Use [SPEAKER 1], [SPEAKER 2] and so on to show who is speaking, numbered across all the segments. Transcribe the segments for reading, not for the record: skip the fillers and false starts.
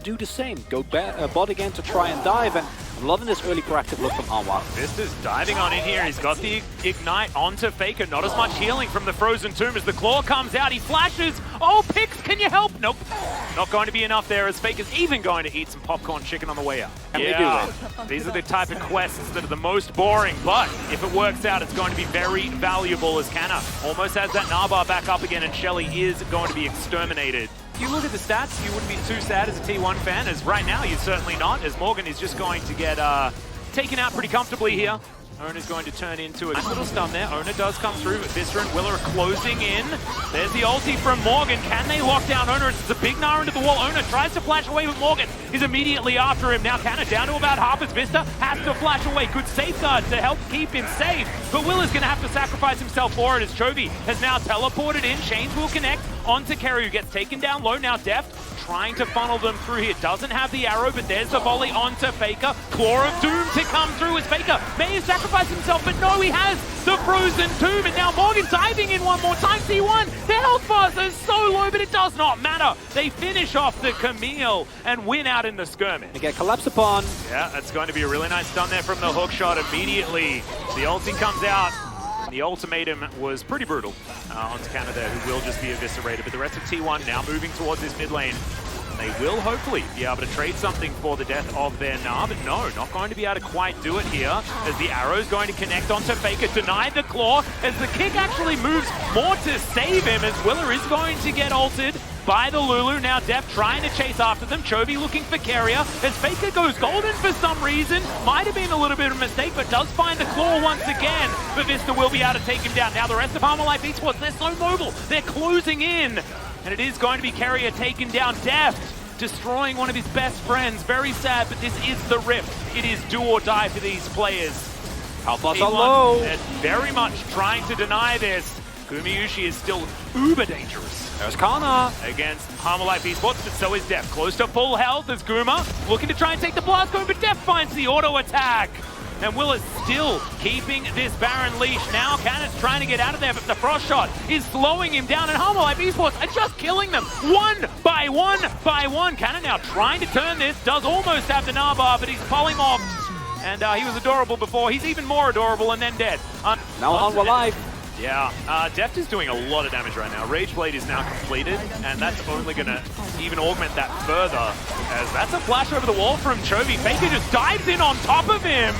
[SPEAKER 1] do the same. Go bot again to try and dive, and I'm loving this early proactive look from Hanwha.
[SPEAKER 2] Vista's diving on in here. He's got the ignite onto Faker. Not as much healing from the Frozen Tomb as the claw comes out. He flashes. Oh, Pix, can you help? Nope. Not going to be enough there, as Faker's even going to eat some popcorn chicken on the way out.
[SPEAKER 1] Can we do it?
[SPEAKER 2] These are the type of quests that are the most boring, but if it works out, it's going to be very valuable, as Canna almost has that Narbar back up again, and Shelly is going to be exterminated. If you look at the stats, you wouldn't be too sad as a T1 fan, as right now you're certainly not, as Morgan is just going to get taken out pretty comfortably here. Oner's going to turn into a little stun there. Oner does come through, but Vista and Willa are closing in. There's the ulti from Morgan. Can they lock down Oner? It's a big Gnar into the wall. Oner tries to flash away, but Morgan is immediately after him. Now Canna down to about half as Vista has to flash away. Good safeguard to help keep him safe, but Willa's going to have to sacrifice himself for it, as Chovy has now teleported in. Chains will connect onto Kerry, who gets taken down low. Now Deft trying to funnel them through here. Doesn't have the arrow, but there's the volley onto Faker. Claw of Doom to come through as Faker may have sacrificed himself, but no, he has the Frozen Tomb, and now Morgan diving in one more time. T1, their health bars are so low, but it does not matter. They finish off the Camille and win out in the skirmish.
[SPEAKER 1] They get collapsed upon.
[SPEAKER 2] Yeah, that's going to be a really nice stun there from the hook shot immediately. The ulti comes out. The ultimatum was pretty brutal onto Canada, who will just be eviscerated. But the rest of T1 now moving towards this mid lane. And they will hopefully be able to trade something for the death of their Gnar, but no, not going to be able to quite do it here, as the arrow is going to connect onto Faker, denied the claw, as the kick actually moves more to save him, as Willa is going to get ulted by the Lulu. Now Def trying to chase after them. Chovy looking for carrier, as Faker goes golden for some reason. Might have been a little bit of a mistake, but does find the claw once again. But Vista will be able to take him down. Now the rest of Life Esports, they're so mobile. They're closing in. And it is going to be carrier taken down. Deft destroying one of his best friends. Very sad, but this is the Rift. It is do or die for these players.
[SPEAKER 1] Alphas are low.
[SPEAKER 2] They're very much trying to deny this. Gumayushi is still uber dangerous.
[SPEAKER 1] There's Kana
[SPEAKER 2] against Life Esports, but so is Def. Close to full health as Guma looking to try and take the blast going, but Def finds the auto attack. And Will is still keeping this Baron leash. Now Cannon's trying to get out of there, but the frost shot is slowing him down, and Life Esports are just killing them one by one by one. Cannon now trying to turn this, does almost have the Narbar, but he's polymorphed. And he was adorable before. He's even more adorable and then dead.
[SPEAKER 1] Now Hanwha live.
[SPEAKER 2] Yeah, Deft is doing a lot of damage right now. Rage Blade is now completed, and that's only going to even augment that further, as that's a flash over the wall from Chovy. Faker just dives in on top of him,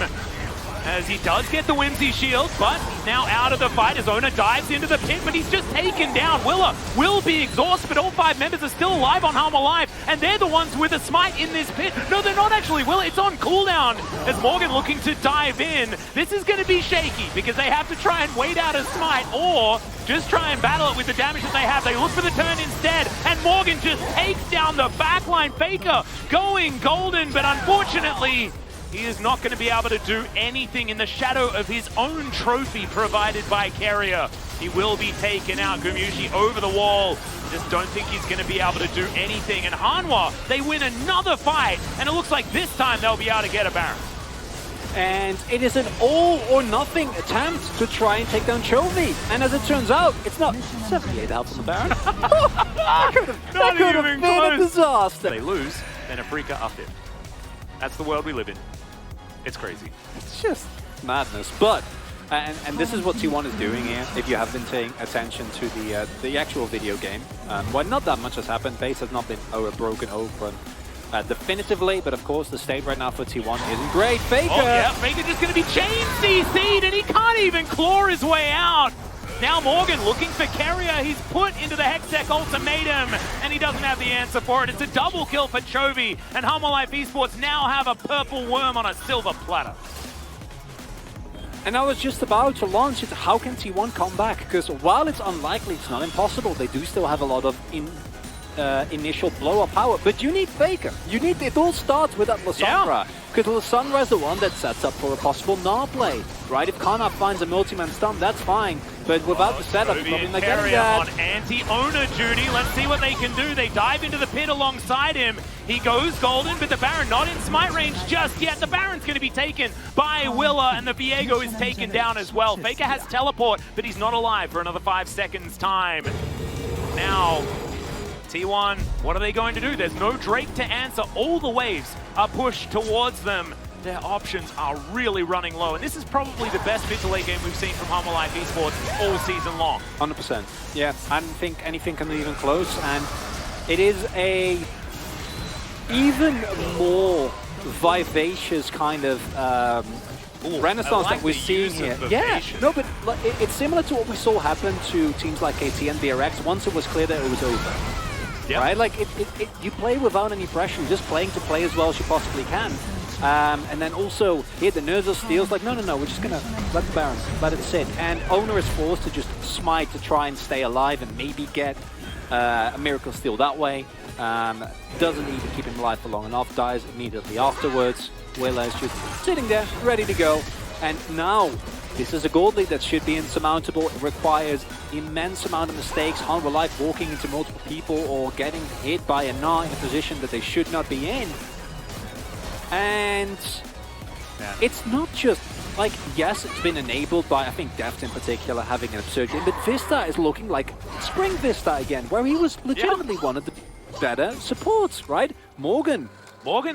[SPEAKER 2] as he does get the Whimsy shield, but he's now out of the fight as Oner dives into the pit, but he's just taken down. Willa will be exhausted, but all 5 members are still alive on Hanwha Live, and they're the ones with a smite in this pit. No, they're not actually. Willa, it's on cooldown as Morgan looking to dive in. This is going to be shaky because they have to try and wait out a smite, or just try and battle it with the damage that they have. They look for the turn instead, and Morgan just takes down the backline. Faker going golden, but unfortunately, he is not going to be able to do anything in the shadow of his own trophy provided by Carrier. He will be taken out. Gumayushi over the wall. Just don't think he's going to be able to do anything. And Hanwha, they win another fight, and it looks like this time they'll be able to get a Baron.
[SPEAKER 1] And it is an all or nothing attempt to try and take down Chovy. And as it turns out, it's not 78 health on the Baron. That could have been a disaster.
[SPEAKER 2] They lose, then Afrika up it. That's the world we live in. It's crazy.
[SPEAKER 1] It's just madness. But, and this is what T1 is doing here, if you have been paying attention to the actual video game. Well, not that much has happened. Base has not been broken open definitively, but of course the state right now for T1 isn't great. Faker!
[SPEAKER 2] Oh yeah, Faker just going to be chain CC'd, and he can't even claw his way out. Now Morgan looking for carrier. He's put into the Hextech ultimatum, and he doesn't have the answer for it. It's a double kill for Chovy, and Life Esports now have a purple worm on a silver platter.
[SPEAKER 1] And I was just about to launch it. How can T1 come back? Because while it's unlikely, it's not impossible. They do still have a lot of initial blow-up power, but you need Faker. You need it. All starts with that Lissandra, because Lissandra is the one that sets up for a possible Gnar play, right? If Kana finds a multi-man stun, that's fine, but without the setup, it's probably not getting that.
[SPEAKER 2] On anti-Oner duty. Let's see what they can do. They dive into the pit alongside him. He goes golden, but the Baron not in smite range just yet. The Baron's going to be taken by Willa, and the Viego is taken down as well. Faker has teleport, but he's not alive for another 5 seconds time. Now, T1, what are they going to do? There's no Drake to answer. All the waves are pushed towards them. Their options are really running low, and this is probably the best mid to late game we've seen from HLE Esports all season long.
[SPEAKER 1] 100%. Yeah, I don't think anything can be even close, and it is a even more vivacious kind of renaissance that we're seeing here. Yeah, no, but it's similar to what we saw happen to teams like KT and BRX once it was clear that it was over. Yep. Right? Like, you play without any pressure. You're just playing to play as well as you possibly can. And then also, here the Nerza steals, like, no, we're just going to let the Baron, let it sit. And Oner is forced to just smite to try and stay alive and maybe get a miracle steal that way. Doesn't even keep him alive for long enough, dies immediately afterwards. Willa is just sitting there, ready to go. And now, this is a gold lead that should be insurmountable. It requires immense amount of mistakes. HLE walking into multiple people or getting hit by a ㄟ in a position that they should not be in. And it's not just, like, yes, it's been enabled by, I think, Deft in particular, having an absurd game, but Vista is looking like Spring Vista again, where he was legitimately one of the better supports, right? Morgan,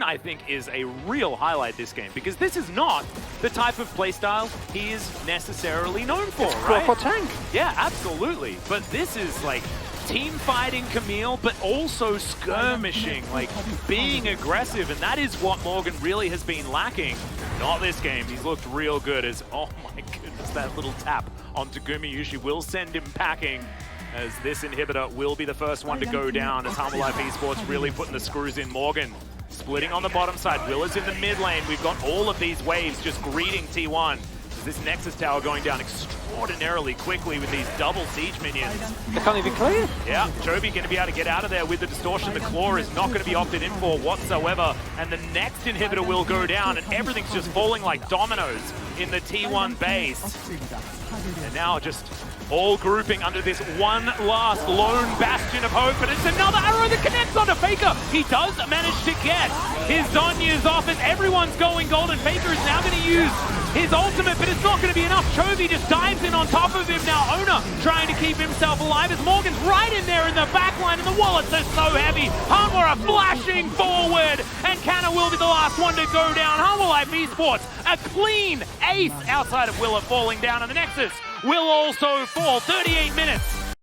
[SPEAKER 2] I think, is a real highlight this game, because this is not the type of playstyle he is necessarily known for, right?
[SPEAKER 1] Proper tank.
[SPEAKER 2] Yeah, absolutely. But this is, like, team fighting Camille, but also skirmishing, like being aggressive, and that is what Morgan really has been lacking. Not this game. He's looked real good as, oh my goodness, that little tap on Tagumi usually will send him packing, as this inhibitor will be the first one to go down, as HLE Esports really putting the screws in. Morgan splitting on the bottom side. Willa's in the mid lane. We've got all of these waves just greeting T1. This Nexus tower going down extraordinarily quickly with these double siege minions.
[SPEAKER 1] They can't even clear.
[SPEAKER 2] Yeah, Chovy going to be able to get out of there with the distortion. The claw is not going to be opted in for whatsoever. And the next inhibitor will go down, and everything's just falling like dominoes in the T1 base. And now just all grouping under this one last lone bastion of hope, but it's another arrow that connects onto Faker. He does manage to get his Zonya's off as everyone's going gold, and Faker is now going to use his ultimate, but it's not going to be enough. Chovy just dives in on top of him now. Oner trying to keep himself alive as Morgan's right in there in the backline, and the wallets are so heavy. HLE are flashing forward, and ㄟ will be the last one to go down. HLE Esports, a clean ace outside of Willa falling down, and the Nexus will also fall. 38 minutes.